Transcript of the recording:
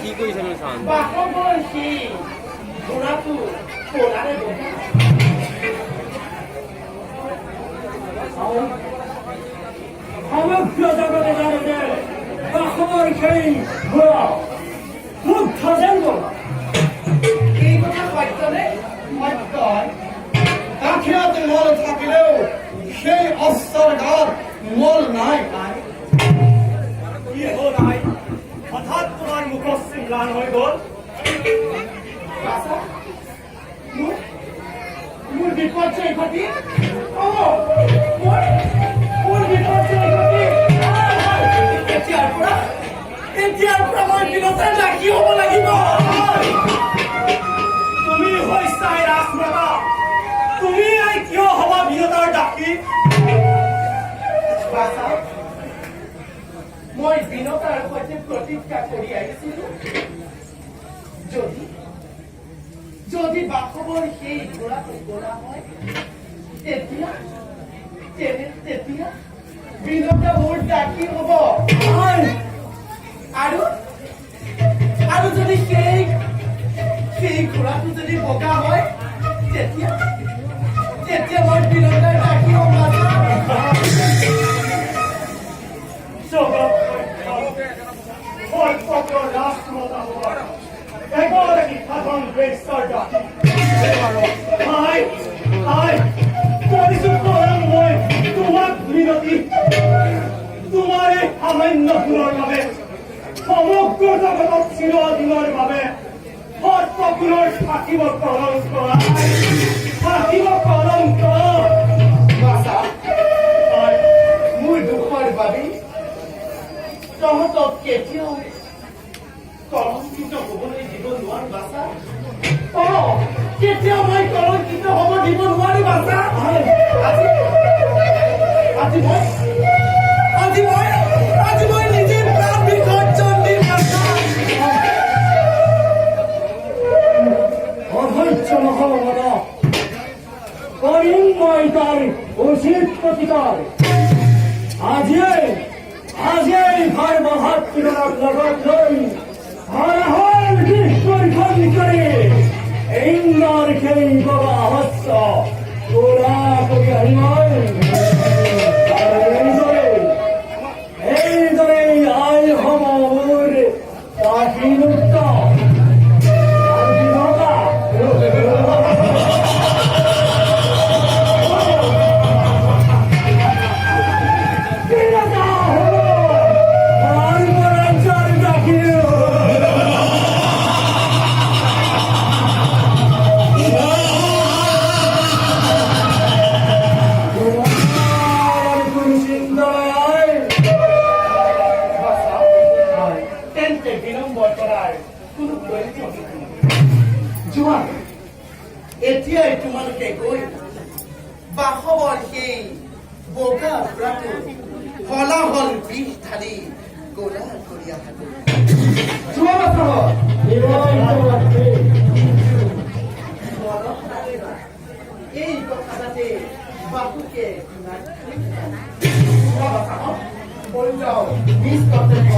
কি কৰিছে নো চান সমগ্র জগতে জানে যে বাসবর সেই ঘোড়া খুব থাকেন বলা এই কথা সত্যনে সত্য কাঠিয়াতে মল থাকিলেও সেই অস্ত্ৰৰ গাত মল নাই নাই কি হ'ল নাই হঠাৎ তোমাৰ মুখশ্ৰী ম্লান হৈ গ'ল মোৰ বিপৰ্যয় ঘটি মোৰ বিপৰ্যয় ঘটি এতিয়াৰ পৰা মই বিনতে লাগি হ'ব লাগিব তুমি হৈছাই ৰাজমাতা তুমি কিয় হবা বিনতাৰ ডাকি মই বিনতাৰ সৈতে প্ৰতিজ্ঞা কৰি আহিছিলো যদি বাসৱৰ সেই ঘোঁৰাটো গলা হয় তেতিয়া বিনতা মোৰ ডাকি হ'ব আৰু যদি সেই ঘোঁৰাটো যদি বগা হয় তেতিয়া মই বিনতাৰ ডাকি হ'ব তোমাৰে সামান্য গুণৰ বাবে সমগ্ৰ জগতক চিৰদিনৰ বাবে সত্যগুণৰ থাকিব কলংক মোৰ দুখৰ বাবে তহঁতক কেতিয়াও কলংকিত হ'বলৈ দিব নোৱাৰো বাচা কেতিয়াও মই কলংকিত হ'ব দিব নোৱাৰো বাচা আজি মই নিজে প্ৰাণ বিসৰ্জন দিম অধৈৰ্য নহ'ব কৰিম মই তাৰ উচিত প্ৰতিকাৰ আজিয়েই ভাই মহাত্মীজনক লগত লৈ হৰহৰ গীতখন কৰি ইন্দ্ৰৰ সেই বগা শস্য পুৰা কৰি আহিম এইদৰে আই হব মোৰ পাখি মুক্ত এতিয়াই তোমালোকে গৈ বাসৱৰ সেই বগা ঘোঁৰাটো হলাহল বিষ ঢালি গোলা কৰি আহাগৈ এই কথা যাতে বাপুকে যাও নিজ কৰ্তব্য